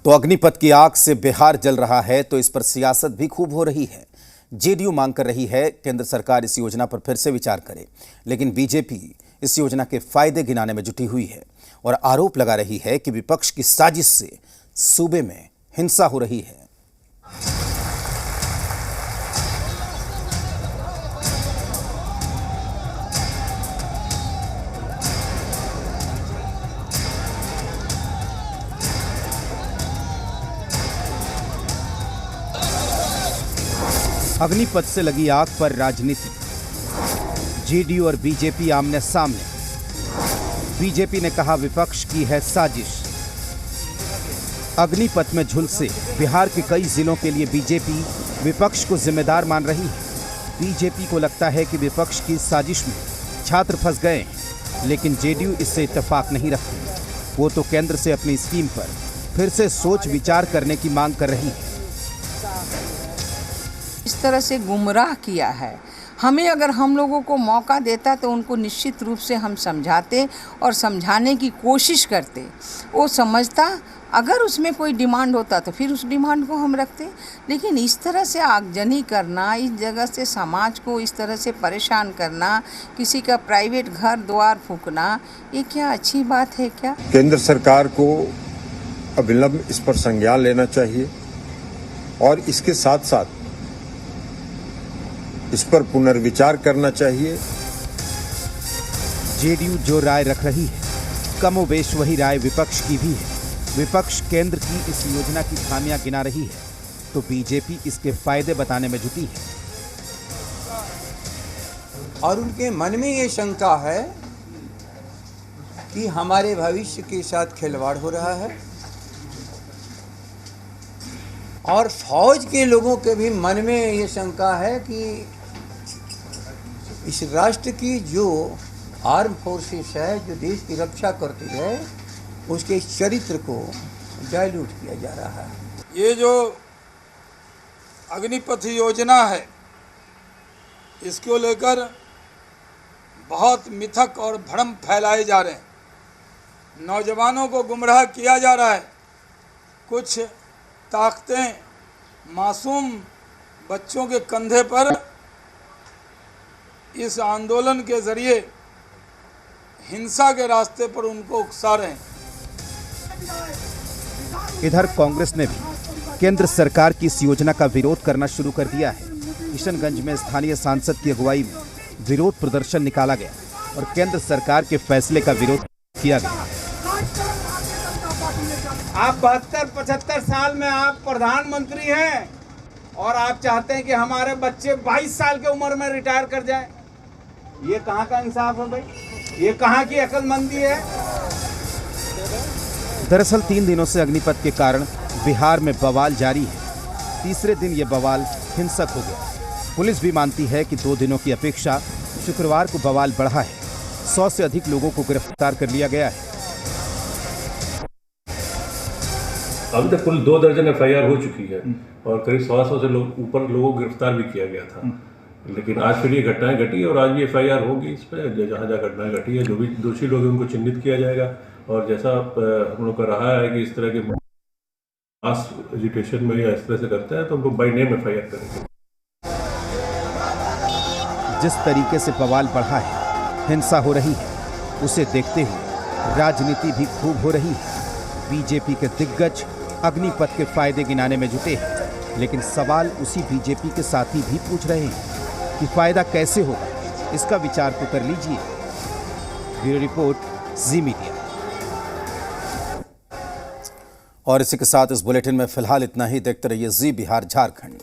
तो अग्निपथ की आग से बिहार जल रहा है तो इस पर सियासत भी खूब हो रही है। जेडीयू मांग कर रही है केंद्र सरकार इस योजना पर फिर से विचार करे, लेकिन बीजेपी इस योजना के फायदे गिनाने में जुटी हुई है और आरोप लगा रही है कि विपक्ष की साजिश से सूबे में हिंसा हो रही है। अग्निपथ से लगी आग पर राजनीति, जेडीयू और बीजेपी आमने सामने। बीजेपी ने कहा विपक्ष की है साजिश। अग्निपथ में झुलसे बिहार के कई जिलों के लिए बीजेपी विपक्ष को जिम्मेदार मान रही है। बीजेपी को लगता है कि विपक्ष की साजिश में छात्र फंस गए हैं, लेकिन जेडीयू इससे इत्तेफाक नहीं रखती। वो तो केंद्र से अपनी स्कीम पर फिर से सोच विचार करने की मांग कर रही है। इस तरह से गुमराह किया है। हमें अगर हम लोगों को मौका देता तो उनको निश्चित रूप से हम समझाते और समझाने की कोशिश करते। वो समझता, अगर उसमें कोई डिमांड होता तो फिर उस डिमांड को हम रखते। लेकिन इस तरह से आगजनी करना, इस जगह से समाज को इस तरह से परेशान करना, किसी का प्राइवेट घर द्वार फूंकना, ये क्या अच्छी बात है क्या? केंद्र सरकार को अविलंब इस पर संज्ञान लेना चाहिए और इसके साथ साथ इस पर पुनर्विचार करना चाहिए। जेडीयू जो राय रख रही है, कमोबेश वही राय विपक्ष की भी है। विपक्ष केंद्र की इस योजना की खामियां गिना रही है तो बीजेपी इसके फायदे बताने में जुटी है। और उनके मन में ये शंका है कि हमारे भविष्य के साथ खिलवाड़ हो रहा है और फौज के लोगों के भी मन में ये शंका है कि इस राष्ट्र की जो आर्म फोर्सेस है, जो देश की रक्षा करती है, उसके चरित्र को डाइल्यूट किया जा रहा है। ये जो अग्निपथ योजना है, इसको लेकर बहुत मिथक और भ्रम फैलाए जा रहे हैं। नौजवानों को गुमराह किया जा रहा है। कुछ ताकतें मासूम बच्चों के कंधे पर इस आंदोलन के जरिए हिंसा के रास्ते पर उनको उकसा रहे हैं। इधर कांग्रेस ने भी केंद्र सरकार की इस योजना का विरोध करना शुरू कर दिया है। किशनगंज में स्थानीय सांसद की अगुवाई में विरोध प्रदर्शन निकाला गया और केंद्र सरकार के फैसले का विरोध किया गया। आप 72-75 साल में आप प्रधानमंत्री हैं और आप चाहते हैं कि हमारे बच्चे 22 साल की उम्र में रिटायर कर जाएं। ये कहाँ का इंसाफ है भाई? ये कहाँ की अक्लमंदी है? दरअसल 3 दिनों से अग्निपथ के कारण बिहार में बवाल जारी है। तीसरे दिन ये बवाल हिंसक हो गया। पुलिस भी मानती है कि 2 दिनों की अपेक्षा शुक्रवार को बवाल बढ़ा है। 100 से अधिक लोगों को गिरफ्तार कर लिया गया है। अभी तक कुल 2 दर्जन FIR हो चुकी है और करीब 100 से ऊपर लोगों को गिरफ्तार भी किया गया था। लेकिन आज फिर ये घटनाएं घटी और आज भी FIR होगी इस पर। जहाँ जहाँ घटनाएं घटी है, जो भी दोषी लोग हैं उनको चिन्हित किया जाएगा। और जैसा हम लोग का रहा है कि इस तरह के मास एजुटेशन में या इस तरह से करते हैं तो हम लोग बाई नेम FIR करेंगे। जिस तरीके से बवाल बढ़ा है, हिंसा हो रही है, उसे देखते हुए राजनीति भी खूब हो रही है। बीजेपी के दिग्गज अग्निपथ के फायदे गिनाने में जुटे हैं, लेकिन सवाल उसी बीजेपी के साथी भी पूछ रहे हैं कि फायदा कैसे होगा, इसका विचार तो कर लीजिए। ब्यूरो रिपोर्ट, जी मीडिया। और इसी के साथ इस बुलेटिन में फिलहाल इतना ही। देखते रहिए जी बिहार झारखंड।